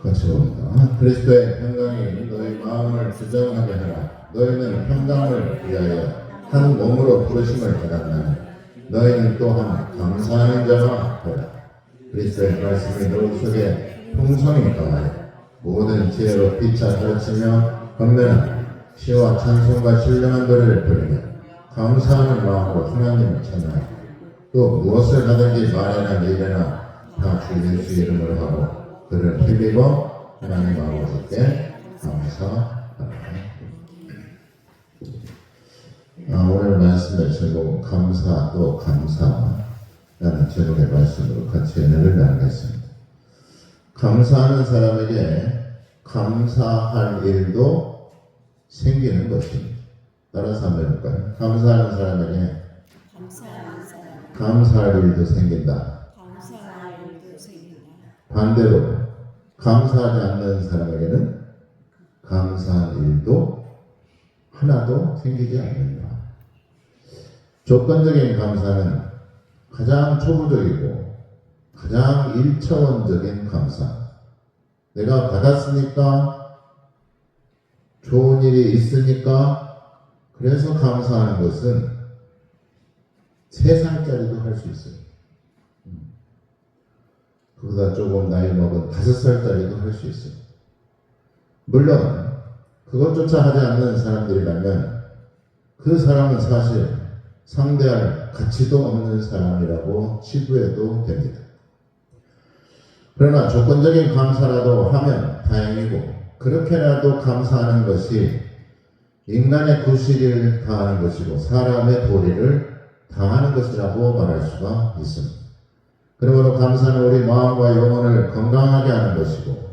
같이 봅니다. 그리스도의 평강이 너희 마음을 부정하게 하라. 너희는 평강을 위하여 한 몸으로 부르심을 받았나니 너희는 또한 감사하는 자가 되라. 그리스도의 말씀이 너희 속에 풍성히 더하여 모든 지혜로 피차 가르치며 건면하며 시와 찬송과 신령한 노래를 부르며 감사하는 마음으로 하나님을 찬양하고 또 무엇을 하든지 말이나 일이나 다 주 예수 이름으로 하고 그를 빌리고 하나님 아버지께 감사하라. 오늘 말씀의 제목 감사 또 감사라는 제목의 말씀으로 같이 은혜를 나누겠습니다. 감사하는 사람에게 감사할 일도 생기는 것입니다. 따라서 한번 해볼까요? 감사하는 사람에게 감사할 일도 생긴다. 반대로 감사하지 않는 사람에게는 감사한 일도 하나도 생기지 않는다. 조건적인 감사는 가장 초보적이고 가장 1차원적인 감사. 내가 받았으니까 좋은 일이 있으니까 그래서 감사하는 것은 3살짜리도 할 수 있어요. 그보다 조금 나이 먹은 5살짜리도 할 수 있어요. 물론 그것조차 하지 않는 사람들이라면 그 사람은 사실 상대할 가치도 없는 사람이라고 치부해도 됩니다. 그러나 조건적인 감사라도 하면 다행이고 그렇게라도 감사하는 것이 인간의 구실을 다하는 것이고 사람의 도리를 다하는 것이라고 말할 수가 있습니다. 그러므로 감사는 우리 마음과 영혼을 건강하게 하는 것이고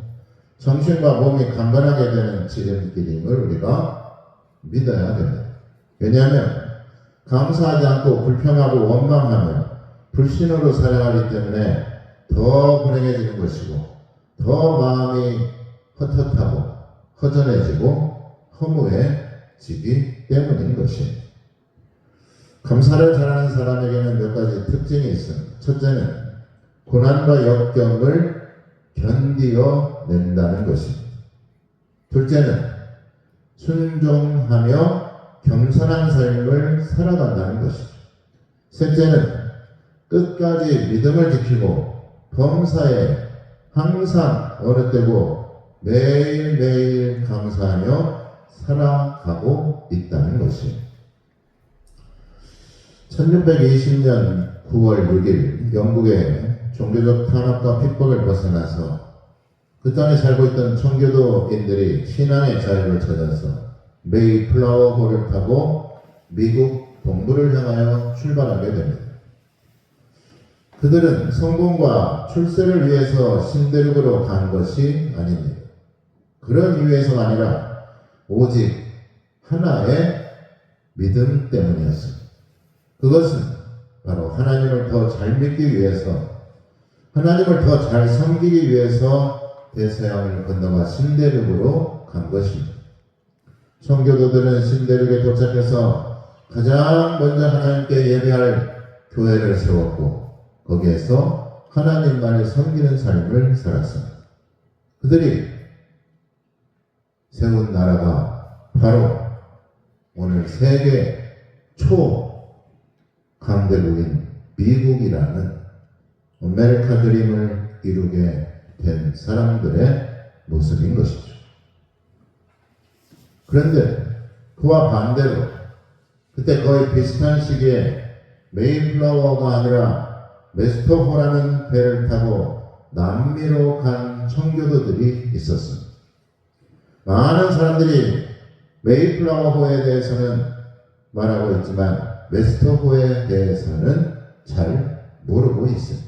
정신과 몸이 강건하게 되는 지름길임을 우리가 믿어야 됩니다. 왜냐하면 감사하지 않고 불평하고 원망하며 불신으로 살아가기 때문에 더 불행해지는 것이고 더 마음이 헛헛하고 허전해지고 허무해지기 때문인 것입니다. 감사를 잘하는 사람에게는 몇 가지 특징이 있습니다. 첫째는 고난과 역경을 견디어낸다는 것입니다. 둘째는 순종하며 겸손한 삶을 살아간다는 것입니다. 셋째는 끝까지 믿음을 지키고 범사에 항상 어느 때고 매일매일 감사하며 살아가고 있다는 것입니다. 1620년 9월 6일 영국의 종교적 탄압과 핍박을 벗어나서 그 땅에 살고 있던 청교도인들이 신앙의 자유를 찾아서 메이플라워호를 타고 미국 동부를 향하여 출발하게 됩니다. 그들은 성공과 출세를 위해서 신대륙으로 간 것이 아닙니다. 그런 이유에서가 아니라 오직 하나의 믿음 때문이었습니다. 그것은 바로 하나님을 더 잘 믿기 위해서 하나님을 더 잘 섬기기 위해서 대서양을 건너가 신대륙으로 간 것입니다. 청교도들은 신대륙에 도착해서 가장 먼저 하나님께 예배할 교회를 세웠고 거기에서 하나님만을 섬기는 삶을 살았습니다. 그들이 세운 나라가 바로 오늘 세계 강대국인 미국이라는 아메리카 드림을 이루게 된 사람들의 모습인 것이죠. 그런데 그와 반대로 그때 거의 비슷한 시기에 메이플라워가 아니라 메스터호라는 배를 타고 남미로 간 청교도들이 있었습니다. 많은 사람들이 메이플라워호에 대해서는 말하고 있지만 메스터호에 대해서는 잘 모르고 있습니다.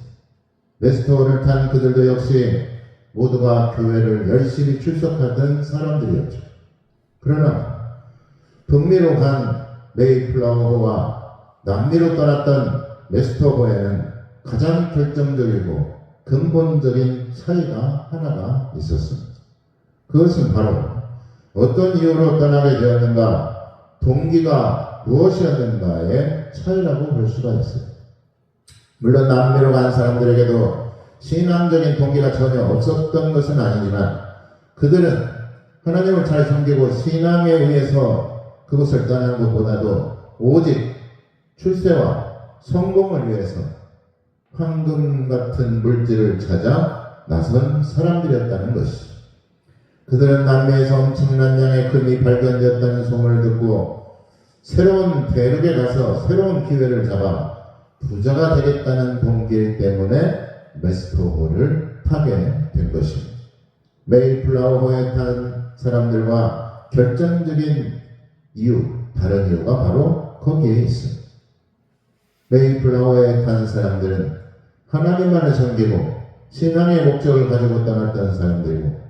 메스터호를 탄 그들도 역시 모두가 교회를 열심히 출석하던 사람들이었죠. 그러나 북미로 간 메이플라워호와 남미로 떠났던 메스터호에는 가장 결정적이고 근본적인 차이가 하나가 있었습니다. 그것은 바로 어떤 이유로 떠나게 되었는가, 동기가 무엇이었는가의 차이라고 볼 수가 있어요. 물론 남미로 간 사람들에게도 신앙적인 동기가 전혀 없었던 것은 아니지만 그들은 하나님을 잘 섬기고 신앙에 의해서 그것을 떠나는 것보다도 오직 출세와 성공을 위해서 황금 같은 물질을 찾아 나선 사람들이었다는 것이죠. 그들은 남미에서 엄청난 양의 금이 발견되었다는 소문을 듣고 새로운 대륙에 가서 새로운 기회를 잡아 부자가 되겠다는 동기 때문에 메스토호를 타게 된 것입니다. 메이플라워호에 탄 사람들과 결정적인 이유, 다른 이유가 바로 거기에 있습니다. 메이플라워에 탄 사람들은 하나님만을 섬기고 신앙의 목적을 가지고 떠났던 사람들이고,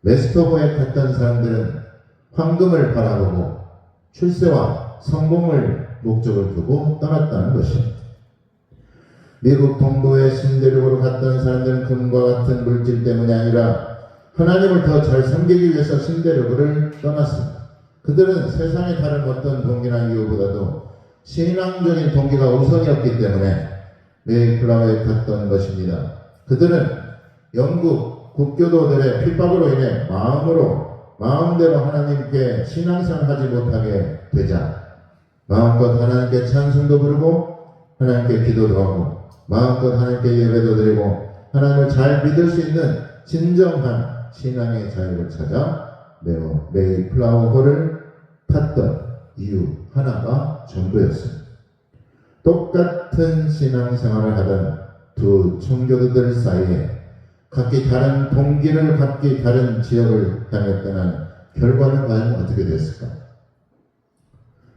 메스토호에 갔던 사람들은 황금을 바라보고 출세와 성공을 목적을 두고 떠났다는 것입니다. 미국 동부의 신대륙으로 갔던 사람들은 금과 같은 물질 때문이 아니라 하나님을 더 잘 섬기기 위해서 신대륙을 떠났습니다. 그들은 세상의 다른 어떤 동기나 이유보다도 신앙적인 동기가 우선이었기 때문에 메이플라워에 갔던 것입니다. 그들은 영국 국교도들의 핍박으로 인해 마음대로 하나님께 신앙생활하지 못하게 되자 마음껏 하나님께 찬송도 부르고 하나님께 기도도 하고 마음껏 하나님께 예배도 드리고 하나님을 잘 믿을 수 있는 진정한 신앙의 자유를 찾아 메이플라워호를 탔던 이유 하나가 전부였습니다. 똑같은 신앙생활을 하던 두 청교도들 사이에 각기 다른 동기를 갖기 다른 지역을 향해 떠난 결과는 과연 어떻게 됐을까?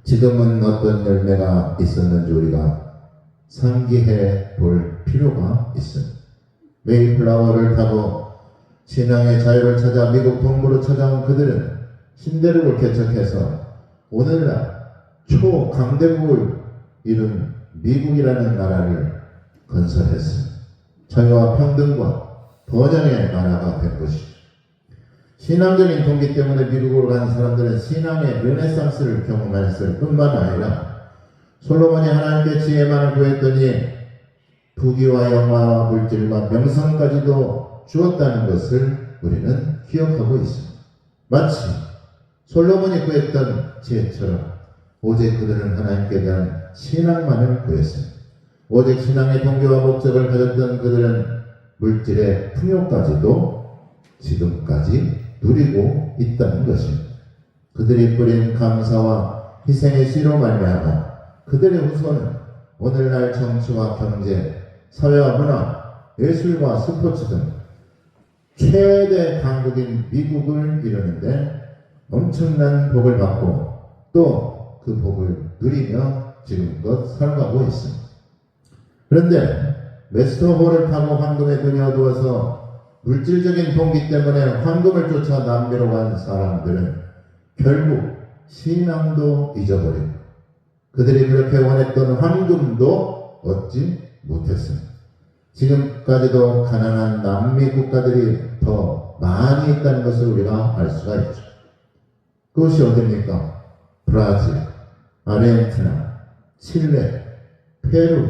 지금은 어떤 열매가 있었는지 우리가 상기해 볼 필요가 있습니다. 메이플라워를 타고 신앙의 자유를 찾아 미국 동부로 찾아온 그들은 신대륙을 개척해서 오늘날 초강대국을 이룬 미국이라는 나라를 건설했습니다. 자유와 평등과 번영의 나라가 된 것이죠. 신앙적인 동기 때문에 미국으로 간 사람들은 신앙의 르네상스를 경험했을 뿐만 아니라 솔로몬이 하나님께 지혜만을 구했더니 부귀와 영화와 물질과 명성까지도 주었다는 것을 우리는 기억하고 있습니다. 마치 솔로몬이 구했던 지혜처럼 오직 그들은 하나님께 대한 신앙만을 구했습니다. 오직 신앙의 동기와 목적을 가졌던 그들은 물질의 풍요까지도 지금까지 누리고 있다는 것입니다. 그들이 뿌린 감사와 희생의 씨로 말미암아 그들의 후손은 오늘날 정치와 경제, 사회와 문화, 예술과 스포츠 등 최대 강국인 미국을 이루는데 엄청난 복을 받고 또 그 복을 누리며 지금껏 살아가고 있습니다. 그런데 메스토호를 타고 황금의 눈이 어두워서 물질적인 동기 때문에 황금을 쫓아 남미로 간 사람들은 결국 신앙도 잊어버리고 그들이 그렇게 원했던 황금도 얻지 못했습니다. 지금까지도 가난한 남미 국가들이 더 많이 있다는 것을 우리가 알 수가 있죠. 그것이 어디입니까? 브라질, 아르헨티나, 칠레, 페루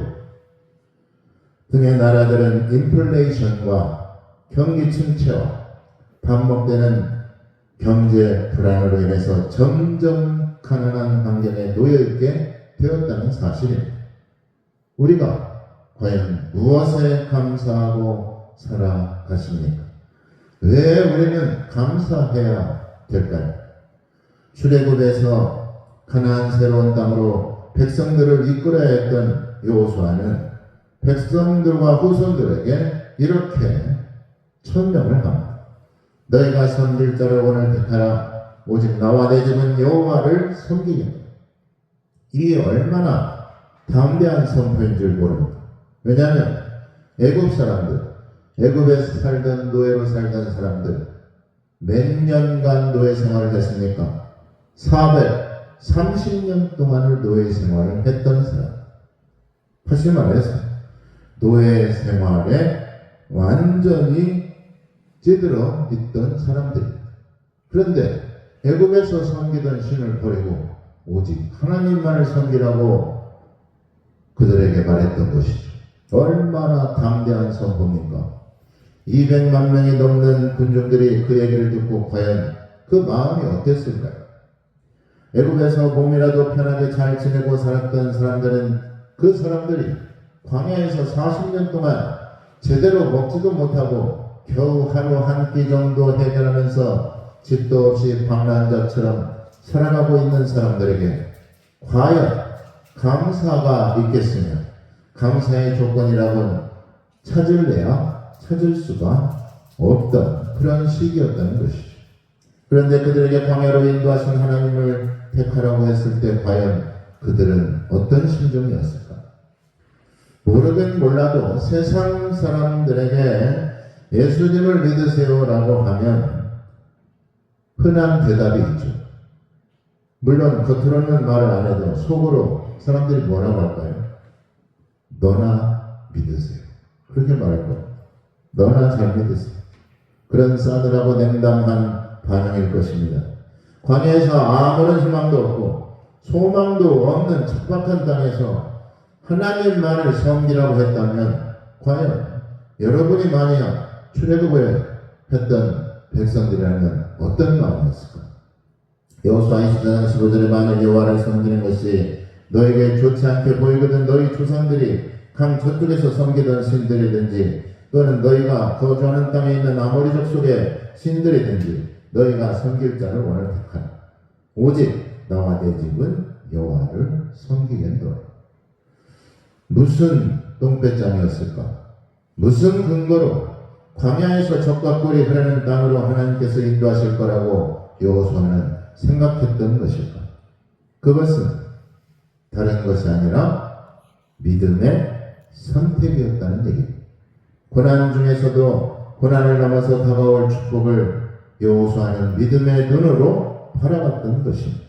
등의 나라들은 인플레이션과 경기 침체와 반복되는 경제 불안으로 인해서 점점 가난한 환경에 놓여있게 되었다는 사실입니다. 우리가 과연 무엇에 감사하고 살아가십니까? 왜 우리는 감사해야 될까요? 출애굽에서 가나안 새로운 땅으로 백성들을 이끌어야 했던 여호수아는 백성들과 후손들에게 이렇게 천명을 합니다. 너희가 섬길 자를 오늘 택하라. 오직 나와 내 집은 여호와를 섬기겠다. 이게 얼마나 담대한 선포인 줄 모릅니다. 왜냐하면 애굽 사람들, 애굽에 살던 노예로 살던 사람들 몇 년간 노예 생활을 했습니까? 430년 동안을 노예 생활을 했던 사람. 다시 말해서 노예 생활에 완전히 찌들어 있던 사람들입니다. 그런데 애굽에서 섬기던 신을 버리고 오직 하나님만을 섬기라고 그들에게 말했던 것이죠. 얼마나 담대한 선포입니까? 200만 명이 넘는 군중들이 그 얘기를 듣고 과연 그 마음이 어땠을까요? 애굽에서 몸이라도 편하게 잘 지내고 살았던 사람들은 그 사람들이 광야에서 40년 동안 제대로 먹지도 못하고 겨우 하루 한 끼 정도 해결하면서 집도 없이 방랑자처럼 살아가고 있는 사람들에게 과연 감사가 있겠으며 감사의 조건이라고는 찾을래야 찾을 수가 없던 그런 시기였다는 것이죠. 그런데 그들에게 광야로 인도하신 하나님을 택하라고 했을 때 과연 그들은 어떤 심정이었을까? 모르긴 몰라도 세상 사람들에게 예수님을 믿으세요라고 하면 흔한 대답이 있죠. 물론 겉으로는 말을 안 해도 속으로 사람들이 뭐라고 할까요? 너나 믿으세요. 그렇게 말할 거예요. 너나 잘 믿으세요. 그런 싸늘하고 냉담한 반응일 것입니다. 광야에서 아무런 희망도 없고 소망도 없는 척박한 땅에서 하나님만을 섬기라고 했다면 과연 여러분이 만약 출애굽을 했던 백성들이라면 어떤 마음이었을까? 여호수아 24장 15절에 만일 여호와를 섬기는 것이 너에게 좋지 않게 보이거든 너희 조상들이 강 저쪽에서 섬기던 신들이든지 또는 너희가 거주하는 땅에 있는 아모리 족속의 신들이든지 너희가 섬길 자를 오늘 택하라. 오직 나와 내 집은 여호와를 섬기겠노라. 무슨 똥배짱이었을까? 무슨 근거로 광야에서 적과 꿀이 흐르는 땅으로 하나님께서 인도하실 거라고 여호수아는 생각했던 것일까? 그것은 다른 것이 아니라 믿음의 선택이었다는 얘기입니다. 고난 중에서도 고난을 넘어서 다가올 축복을 여호수아는 믿음의 눈으로 바라봤던 것입니다.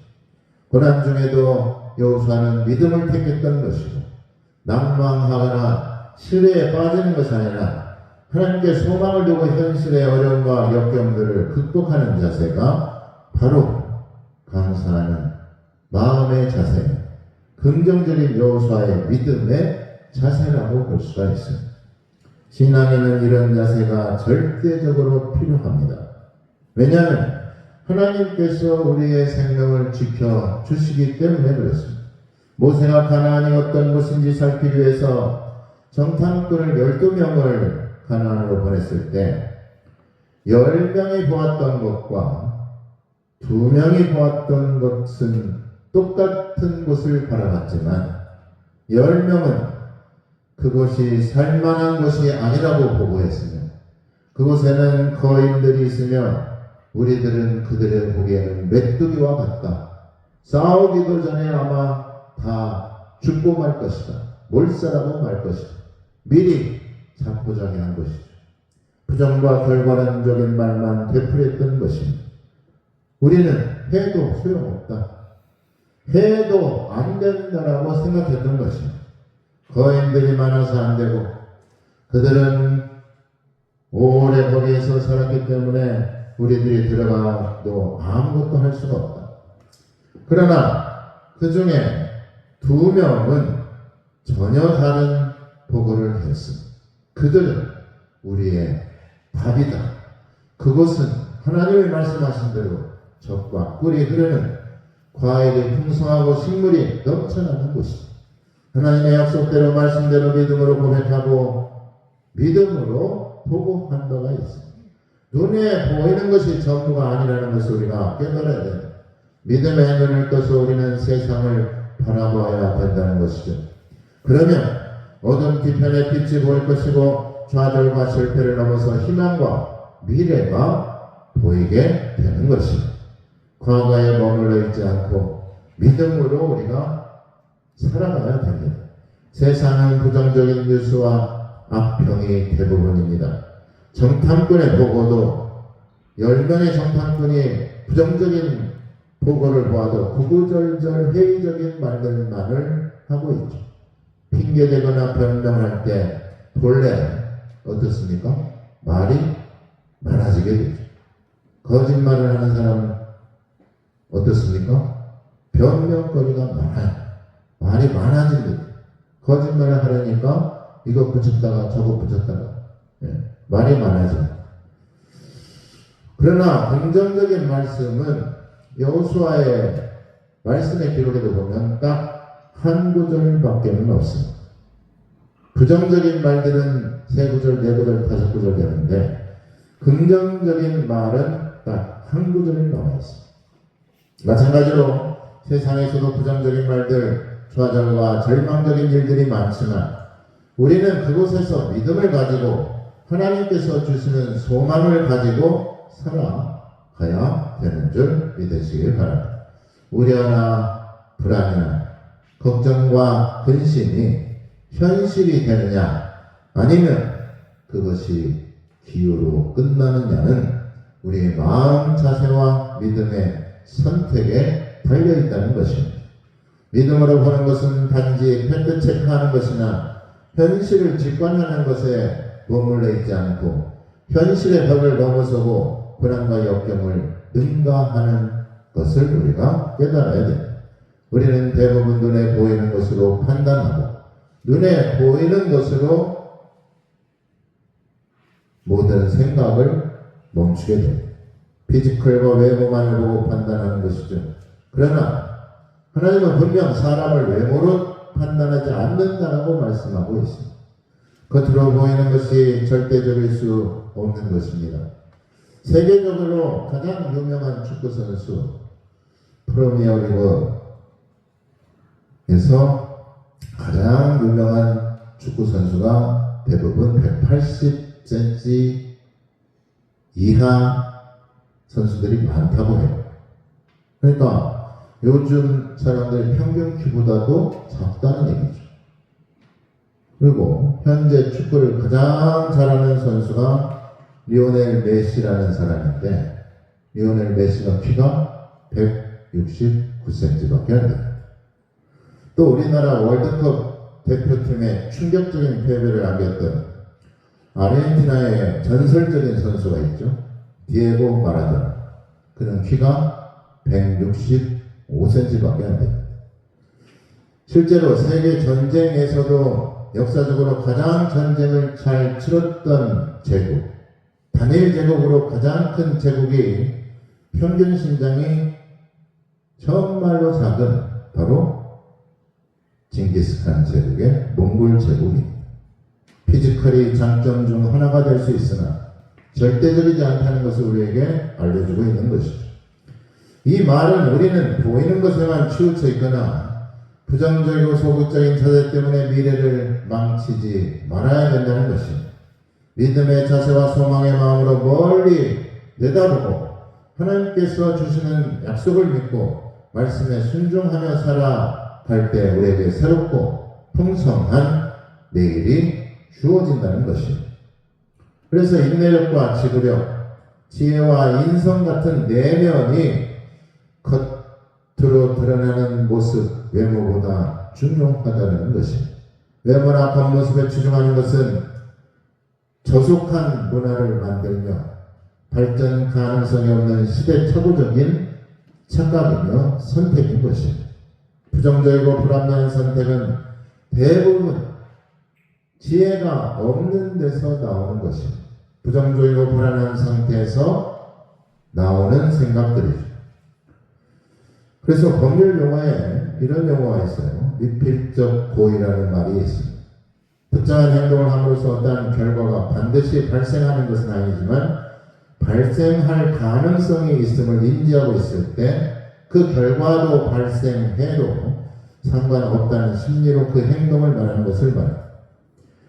고난 중에도 여호수아는 믿음을 택했던 것이고 낭망하거나 신뢰에 빠지는 것이 아니라 하나님께 소망을 두고 현실의 어려움과 역경들을 극복하는 자세가 바로 감사하는 마음의 자세, 긍정적인 여호수아의 믿음의 자세라고 볼 수가 있습니다. 신앙에는 이런 자세가 절대적으로 필요합니다. 왜냐하면 하나님께서 우리의 생명을 지켜주시기 때문에 그렇습니다. 모세가 가나안이 어떤 곳인지 살피기 위해서 정탐꾼을 12명을 가나안으로 보냈을 때 10명이 보았던 것과 2명이 보았던 것은 똑같은 곳을 바라봤지만 10명은 그곳이 살만한 곳이 아니라고 보고했으며 그곳에는 거인들이 있으며 우리들은 그들의 보기에는 메뚜기와 같다. 싸우기도 전에 아마 다 죽고 말 것이다. 몰살하고 말 것이다. 미리 자포자기한 것이죠. 부정과 결과론적인 말만 되풀이했던 것입니다. 우리는 해도 소용없다. 해도 안 된다라고 생각했던 것입니다. 거인들이 많아서 안 되고 그들은 오래 거기에서 살았기 때문에 우리들이 들어가도 아무것도 할 수가 없다. 그러나 그 중에 2명은 전혀 다른 보고를 했습니다. 그들은 우리의 밥이다. 그곳은 하나님이 말씀하신 대로 적과 꿀이 흐르는 과일이 풍성하고 식물이 넘쳐나는 곳이다. 하나님의 약속대로 말씀대로 믿음으로 고백하고 믿음으로 보고한 바가 있습니다. 눈에 보이는 것이 전부가 아니라는 것을 우리가 깨달아야 됩니다. 믿음의 눈을 떠서 우리는 세상을 바라보아야 된다는 것이죠. 그러면 어둠 뒤편에 빛이 보일 것이고 좌절과 실패를 넘어서 희망과 미래가 보이게 되는 것입니다. 과거에 머물러 있지 않고 믿음으로 우리가 살아가야 됩니다. 세상은 부정적인 뉴스와 악평이 대부분입니다. 정탐꾼의 보고도 10명의 정탐꾼이 부정적인 보고를 보아도 구구절절 회의적인 말들만을 하고 있죠. 핑계대거나 변명할 때 본래 어떻습니까? 말이 많아지게 되죠. 거짓말을 하는 사람은 어떻습니까? 변명거리가 많아요. 말이 많아집니다. 거짓말을 하려니까 이것 붙였다가 저것 붙였다가 말이 많아져. 그러나 긍정적인 말씀은 여호수아의 말씀의 기록에도 보면 딱 한 구절밖에는 없습니다. 부정적인 말들은 3구절, 4구절, 5구절 되는데 긍정적인 말은 딱 한 구절이 나와 있습니다. 마찬가지로 세상에서도 부정적인 말들, 좌절과 절망적인 일들이 많지만 우리는 그곳에서 믿음을 가지고 하나님께서 주시는 소망을 가지고 살아가야 되는 줄 믿으시길 바랍니다. 우려나 불안이나 걱정과 근심이 현실이 되느냐 아니면 그것이 기후로 끝나느냐는 우리의 마음 자세와 믿음의 선택에 달려있다는 것입니다. 믿음으로 보는 것은 단지 팩트 체크하는 것이나 현실을 직관하는 것에 머물러 있지 않고 현실의 벽을 넘어서고 고난과 역경을 능가하는 것을 우리가 깨달아야 됩니다. 우리는 대부분 눈에 보이는 것으로 판단하고 눈에 보이는 것으로 모든 생각을 멈추게 됩니다. 피지컬과 외모만을 보고 판단하는 것이죠. 그러나 하나님은 분명 사람을 외모로 판단하지 않는다라고 말씀하고 있습니다. 겉으로 보이는 것이 절대적일 수 없는 것입니다. 세계적으로 가장 유명한 축구선수 프리미어리그에서 가장 유명한 축구선수가 대부분 180cm 이하 선수들이 많다고 해요. 그러니까 요즘 사람들의 평균 키보다도 작다는 얘기죠. 그리고 현재 축구를 가장 잘하는 선수가 리오넬 메시라는 사람인데 리오넬 메시가 키가 169cm밖에 안 돼요. 또 우리나라 월드컵 대표팀에 충격적인 패배를 안겼던 아르헨티나의 전설적인 선수가 있죠. 디에고 마라도나. 그는 키가 165cm밖에 안 됩니다. 실제로 세계 전쟁에서도 역사적으로 가장 전쟁을 잘 치렀던 제국, 단일 제국으로 가장 큰 제국이 평균 신장이 정말로 작은 바로 징기스칸 제국의 몽골 제국입니다. 피지컬이 장점 중 하나가 될 수 있으나 절대적이지 않다는 것을 우리에게 알려주고 있는 것이죠. 이 말은 우리는 보이는 것에만 치우쳐 있거나 부정적이고 소극적인 자세 때문에 미래를 망치지 말아야 된다는 것입니다. 믿음의 자세와 소망의 마음으로 멀리 내다보고 하나님께서 주시는 약속을 믿고 말씀에 순종하며 살아갈 때 우리에게 새롭고 풍성한 내일이 주어진다는 것입니다. 그래서 인내력과 지구력, 지혜와 인성 같은 내면이 겉으로 드러나는 모습, 외모보다 중요하다는 것입니다. 외모나 겉모습에 치중하는 것은 저속한 문화를 만들며 발전 가능성이 없는 시대착오적인 착각이며 선택인 것입니다. 부정적이고 불합리한 선택은 대부분 지혜가 없는 데서 나오는 것입니다. 부정적이고 불안한 상태에서 나오는 생각들이죠. 그래서 법률 용어에 이런 용어가 있어요. 미필적 고의라는 말이 있습니다. 특정한 행동을 함으로써 어떠한 결과가 반드시 발생하는 것은 아니지만 발생할 가능성이 있음을 인지하고 있을 때 그 결과도 발생해도 상관없다는 심리로 그 행동을 말하는 것을 말합니다.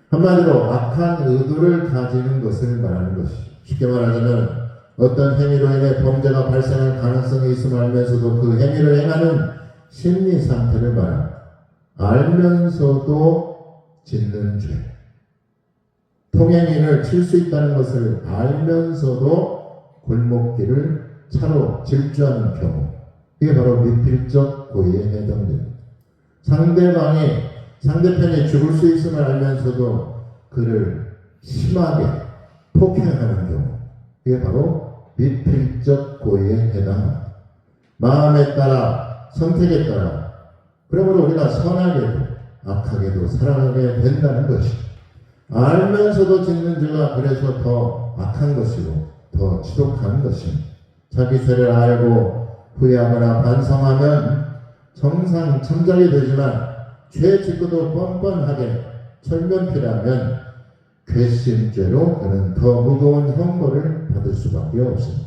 한마디로 악한 의도를 가지는 것을 말하는 것이죠. 쉽게 말하자면 어떤 행위로 인해 범죄가 발생할 가능성이 있음을 알면서도 그 행위를 행하는 심리 상태를 말합니다. 알면서도 짓는 죄. 통행인을 칠 수 있다는 것을 알면서도 골목길을 차로 질주하는 경우. 이게 바로 미필적 고의에 해당됩니다. 상대편이 죽을 수 있음을 알면서도 그를 심하게 폭행하는 경우. 이게 바로 미필적 고의에 해당합니다. 마음에 따라, 선택에 따라, 그러므로 우리가 선하게도 악하게도 살아가게 된다는 것이죠. 알면서도 짓는 죄가 그래서 더 악한 것이고 더 지독한 것입니다. 자기 죄를 알고 후회하거나 반성하면 정상 참작이 되지만 죄 짓고도 뻔뻔하게 철면피라면 괘씸죄로 그는 더 무거운 형벌을 받을 수밖에 없습니다.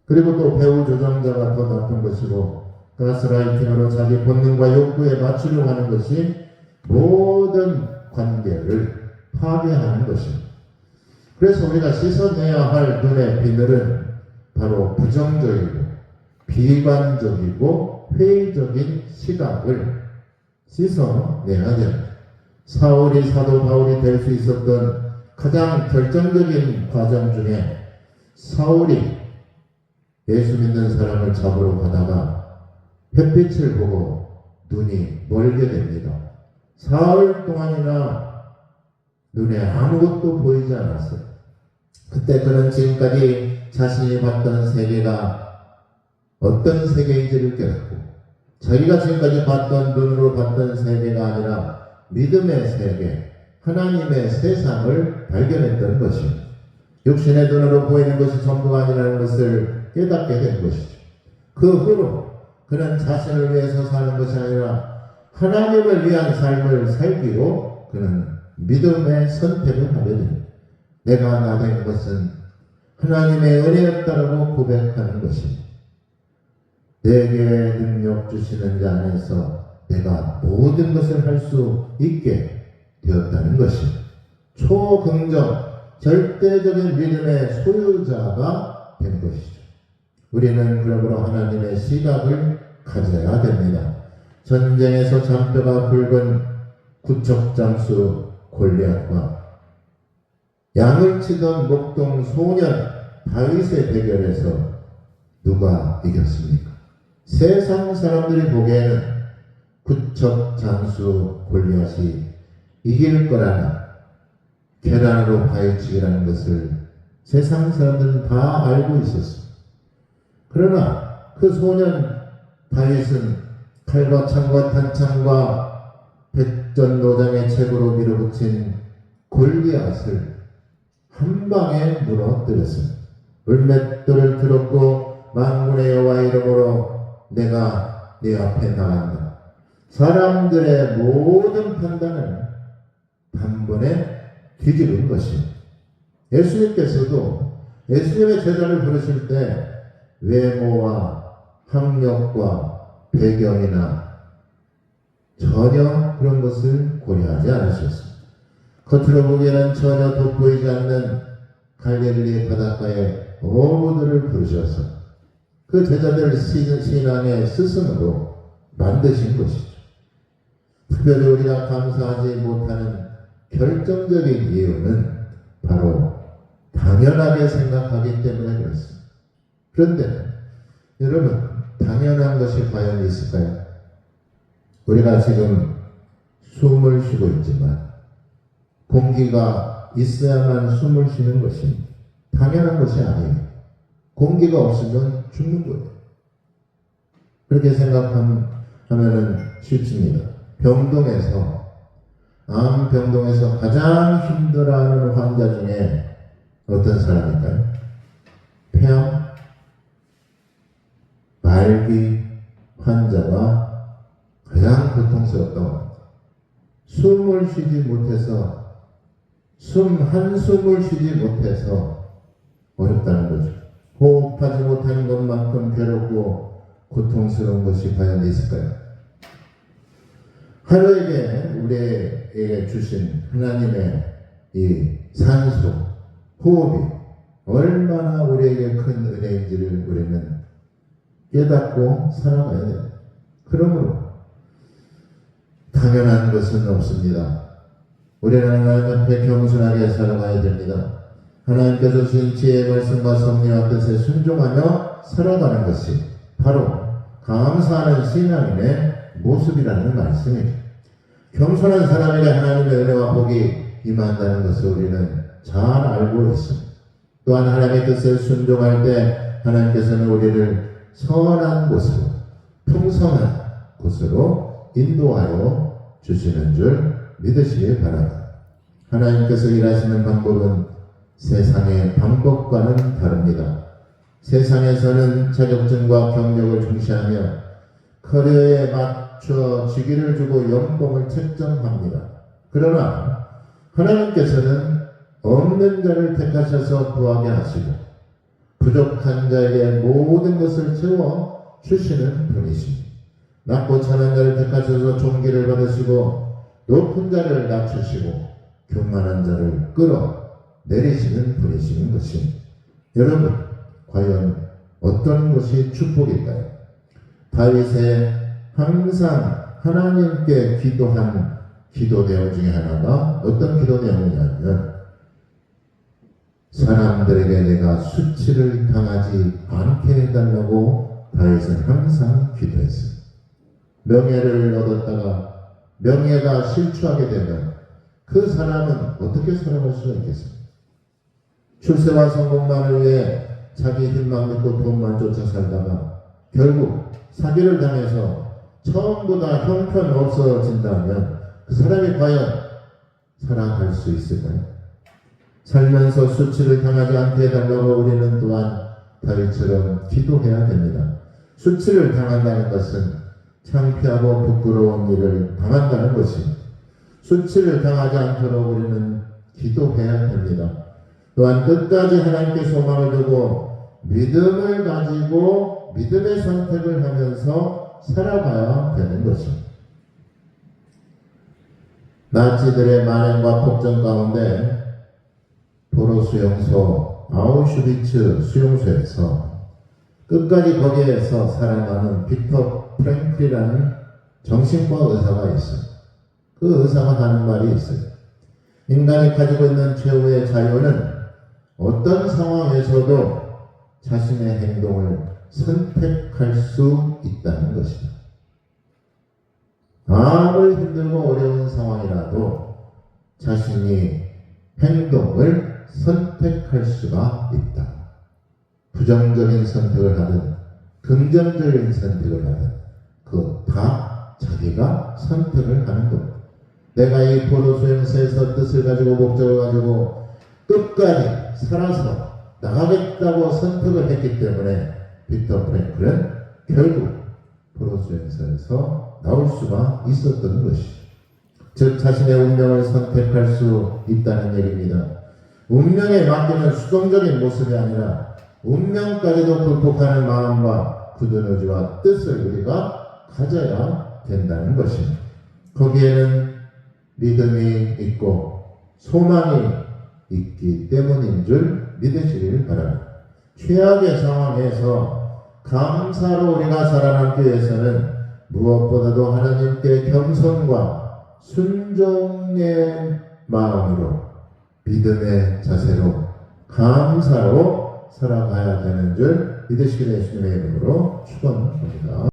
그리고 또 배후 조정자가 더 나쁜 것이고 가스라이팅으로 자기 본능과 욕구에 맞추려고 하는 것이 모든 관계를 파괴하는 것입니다. 그래서 우리가 씻어내야 할 눈의 비늘은 바로 부정적이고 비관적이고 회의적인 시각을 씻어내야 됩니다. 사울이 사도 바울이 될 수 있었던 가장 결정적인 과정 중에 사울이 예수 믿는 사람을 잡으러 가다가 햇빛을 보고 눈이 멀게 됩니다. 사흘 동안이나 눈에 아무것도 보이지 않았어요. 그때 그는 지금까지 자신이 봤던 세계가 어떤 세계인지를 깨닫고 자기가 지금까지 봤던 눈으로 봤던 세계가 아니라 믿음의 세계, 하나님의 세상을 발견했던 것입니다. 육신의 눈으로 보이는 것이 전부가 아니라는 것을 깨닫게 된 것이죠. 그 후로 그는 자신을 위해서 사는 것이 아니라 하나님을 위한 삶을 살기로 그는 믿음의 선택을 하게 됩니다. 내가 나 된 것은 하나님의 은혜였다라고 고백하는 것입니다. 내게 능력 주시는 자 안에서 내가 모든 것을 할 수 있게 되었다는 것입니다. 초긍정, 절대적인 믿음의 소유자가 된 것이죠. 우리는 그러므로 하나님의 시각을 가져야 됩니다. 전쟁에서 잔뼈가 굵은 구척장수 골리앗과 양을 치던 목동 소년 다윗의 대결에서 누가 이겼습니까? 세상 사람들이 보기에는 구척장수 골리앗이 이길 거라는 계란으로 파헤치기라는 것을 세상 사람들은 다 알고 있었습니다. 그러나 그 소년 다윗은 칼과 창과 탄창과 백전노장의 책으로 밀어붙인 골리앗을 한 방에 무너뜨렸습니다. 울맷돌을 들었고 만군의 여호와 이름으로 내가 네 앞에 나간다. 사람들의 모든 판단을 단번에 뒤집은 것입니다. 예수님께서도 예수님의 제자를 부르실 때 외모와 학력과 배경이나 전혀 그런 것을 고려하지 않으셨습니다. 겉으로 보기에는 전혀 돋보이지 않는 갈릴리 바닷가에 모두를 부르셔서 그 제자들 신앙의 스승으로 만드신 것이죠. 특별히 우리가 감사하지 못하는 결정적인 이유는 바로 당연하게 생각하기 때문에 그렇습니다. 그런데 여러분, 당연한 것이 과연 있을까요? 우리가 지금 숨을 쉬고 있지만 공기가 있어야만 숨을 쉬는 것입니다. 당연한 것이 아니에요. 공기가 없으면 죽는 거예요. 그렇게 생각하면 쉽습니다. 암병동에서 가장 힘들어하는 환자 중에 어떤 사람일까요? 폐암, 말기 환자가 가장 고통스럽다고 합니다. 숨을 쉬지 못해서 한숨을 쉬지 못해서 어렵다는 거죠. 호흡하지 못하는 것만큼 괴롭고 고통스러운 것이 과연 있을까요? 하루에게 우리에게 주신 하나님의 이 산소, 호흡이 얼마나 우리에게 큰 은혜인지를 우리는 깨닫고 살아가야 됩니다. 그러므로 당연한 것은 없습니다. 우리는 하나님 앞에 겸손하게 살아가야 됩니다. 하나님께서 주신 지혜의 말씀과 섭리와 뜻에 순종하며 살아가는 것이 바로 감사하는 신앙인의 모습이라는 말씀입니다. 겸손한 사람에게 하나님의 은혜와 복이 임한다는 것을 우리는 잘 알고 있습니다. 또한 하나님의 뜻에 순종할 때 하나님께서는 우리를 선한 곳으로, 풍성한 곳으로 인도하여 주시는 줄 믿으시길 바랍니다. 하나님께서 일하시는 방법은 세상의 방법과는 다릅니다. 세상에서는 자격증과 경력을 중시하며 커리어에 맞춰 직위를 주고 연봉을 책정합니다. 그러나 하나님께서는 없는 자를 택하셔서 부하게 하시고 부족한 자에게 모든 것을 채워 주시는 분이십니다. 낮고 천한 자를 택하셔서 존귀를 받으시고 높은 자를 낮추시고 교만한 자를 끌어 내리시는 분이시는 것입니다. 여러분, 과연 어떤 것이 축복일까요? 다윗의 항상 하나님께 기도한 기도 내용 중에 하나가 어떤 기도 내용이냐면 사람들에게 내가 수치를 당하지 않게 해달라고 다윗은 항상 기도했습니다. 명예를 얻었다가 명예가 실추하게 되면 그 사람은 어떻게 살아갈 수가 있겠습니까? 출세와 성공만을 위해 자기 힘만 믿고 돈만 쫓아 살다가 결국 사기를 당해서 전부 다 형편없어진다면 그 사람이 과연 살아갈 수 있을까요? 살면서 수치를 당하지 않게 해달라고 우리는 또한 다윗처럼 기도해야 됩니다. 수치를 당한다는 것은 창피하고 부끄러운 일을 당한다는 것입니다. 수치를 당하지 않도록 우리는 기도해야 됩니다. 또한 끝까지 하나님께 소망을 두고 믿음을 가지고 믿음의 선택을 하면서 살아가야 되는 것입니다. 나치들의 만행과 폭정 가운데 포로 수용소 아우슈비츠 수용소에서 끝까지 거기에서 살아남은 빅터 프랭클이라는 정신과 의사가 있어요. 그 의사가 하는 말이 있어요. 인간이 가지고 있는 최후의 자유는 어떤 상황에서도 자신의 행동을 선택할 수 있다는 것이다. 아무리 힘들고 어려운 상황이라도 자신이 행동을 선택할 수가 있다. 부정적인 선택을 하든 긍정적인 선택을 하든 그거 다 자기가 선택을 하는 겁니다. 내가 이 포로 수용소에서 뜻을 가지고 목적을 가지고 끝까지 살아서 나가겠다고 선택을 했기 때문에 빅터 프랭클은 결국 포로 수용소에서 나올 수가 있었던 것이죠. 즉 자신의 운명을 선택할 수 있다는 얘기입니다. 운명에 맡기는 수동적인 모습이 아니라 운명까지도 극복하는 마음과 굳은 의지와 뜻을 우리가 가져야 된다는 것입니다. 거기에는 믿음이 있고 소망이 있기 때문인 줄 믿으시길 바랍니다. 최악의 상황에서 감사로 우리가 살아남기 위해서는 무엇보다도 하나님께 겸손과 순종의 마음으로 믿음의 자세로 감사로 살아가야 되는 줄 믿으시길 예수님의 이름으로 축원합니다.